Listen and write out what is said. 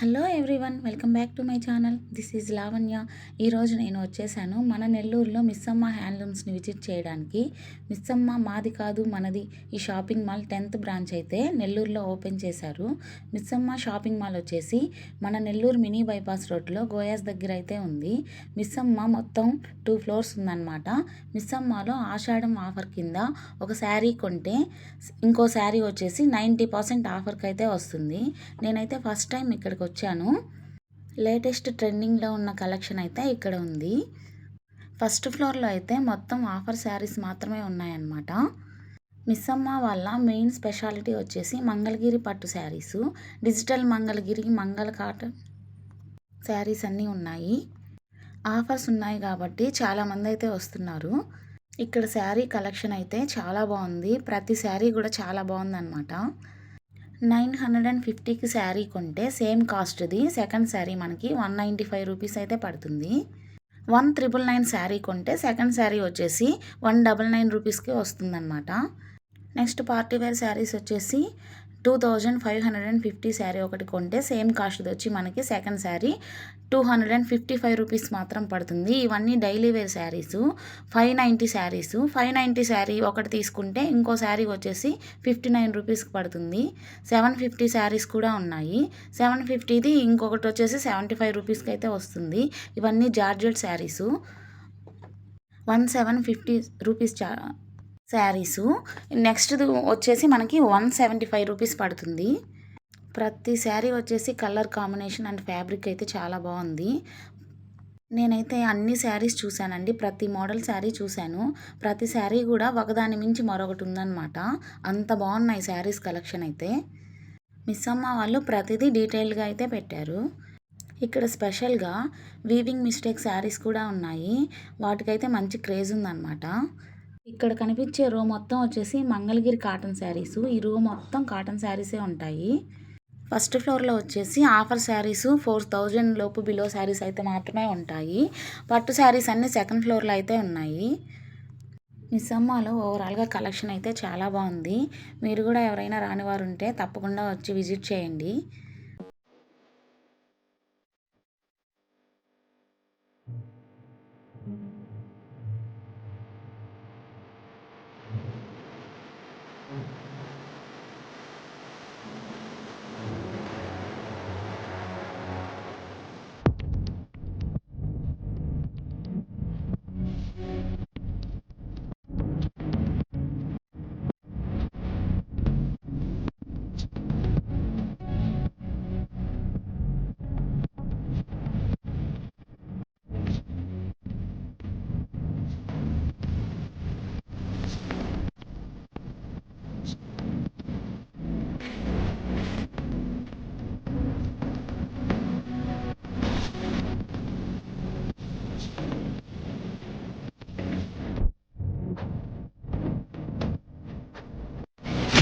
Hello everyone, welcome back to my channel. This is Lavanya. ఈరోజు నేను వచ్చేసాను మన నెల్లూరులో మిస్సమ్మ హ్యాండ్లూమ్స్ని విజిట్ చేయడానికి. మిస్సమ్మ మాది కాదు మనది ఈ షాపింగ్ మాల్ 10th బ్రాంచ్ అయితే నెల్లూరులో ఓపెన్ చేశారు. మిస్సమ్మ షాపింగ్ మాల్ వచ్చేసి మన నెల్లూరు మినీ బైపాస్ రోడ్లో గోయాస్ దగ్గర అయితే ఉంది. మిస్సమ్మ మొత్తం 2 ఫ్లోర్స్ ఉందన్నమాట. మిస్సమ్మలో ఆషాఢం ఆఫర్ కింద ఒక శారీ కొంటే ఇంకో శారీ వచ్చేసి 90% ఆఫర్కి అయితే వస్తుంది. నేనైతే ఫస్ట్ టైం ఇక్కడికి వచ్చాను. లేటెస్ట్ ట్రెండింగ్లో ఉన్న కలెక్షన్ అయితే ఇక్కడ ఉంది. ఫస్ట్ ఫ్లోర్లో అయితే మొత్తం ఆఫర్ శారీస్ మాత్రమే ఉన్నాయన్నమాట. మిస్సమ్మ వాళ్ళ మెయిన్ స్పెషాలిటీ వచ్చేసి మంగళగిరి పట్టు శారీసు, డిజిటల్ మంగళగిరి, మంగళ కాటన్ శారీస్ అన్నీ ఉన్నాయి. ఆఫర్స్ ఉన్నాయి కాబట్టి చాలామంది అయితే వస్తున్నారు. ఇక్కడ శారీ కలెక్షన్ అయితే చాలా బాగుంది. ప్రతి శారీ కూడా చాలా బాగుందన్నమాట. 950కి శారీ కొంటే సేమ్ కాస్ట్ది సెకండ్ శారీ మనకి 195 రూపీస్ అయితే పడుతుంది. 1999 శారీ కొంటే సెకండ్ శారీ వచ్చేసి 199 రూపీస్కి వస్తుందన్నమాట. నెక్స్ట్ పార్టీ వేర్ శారీస్ వచ్చేసి 2550 శారీ ఒకటి కొంటే సేమ్ కాస్ట్ వచ్చి మనకి సెకండ్ శారీ 255 రూపీస్ మాత్రం పడుతుంది. ఇవన్నీ డైలీ వేర్ శారీసు. 590 శారీసు. 590 శారీ ఒకటి తీసుకుంటే ఇంకో శారీ వచ్చేసి 59 రూపీస్కి పడుతుంది. 750 శారీస్ కూడా ఉన్నాయి. 750ది ఇంకొకటి వచ్చేసి 75 రూపీస్కి అయితే వస్తుంది. ఇవన్నీ georgette saris. 1750 rupees saris. Next వచ్చేసి మనకి 175 రూపీస్ పడుతుంది. ప్రతి శారీ వచ్చేసి కలర్ కాంబినేషన్ అండ్ ఫ్యాబ్రిక్ అయితే చాలా బాగుంది. నేనైతే అన్ని శారీస్ చూశానండి. ప్రతి మోడల్ శారీ చూశాను. ప్రతి శారీ కూడా ఒకదాని మించి మరొకటి ఉందన్నమాట. అంత బాగున్నాయి శారీస్ కలెక్షన్ అయితే. మిస్సమ్మ వాళ్ళు ప్రతిదీ డీటెయిల్గా అయితే పెట్టారు. ఇక్కడ స్పెషల్గా వీవింగ్ మిస్టేక్ శారీస్ కూడా ఉన్నాయి. వాటికైతే మంచి క్రేజ్ ఉందన్నమాట. ఇక్కడ కనిపించే రో మొత్తం వచ్చేసి మంగళగిరి కాటన్ శారీసు. ఈ రో మొత్తం కాటన్ శారీసే ఉంటాయి. ఫస్ట్ ఫ్లోర్లో వచ్చేసి ఆఫర్ శారీసు 4000 లోపు బిలో శారీస్ అయితే మాత్రమే ఉంటాయి. పట్టు శారీస్ అన్నీ సెకండ్ ఫ్లోర్లో అయితే ఉన్నాయి. మిస్సమ్మలో ఓవరాల్గా కలెక్షన్ అయితే చాలా బాగుంది. మీరు కూడా ఎవరైనా రానివారు ఉంటే తప్పకుండా వచ్చి విజిట్ చేయండి.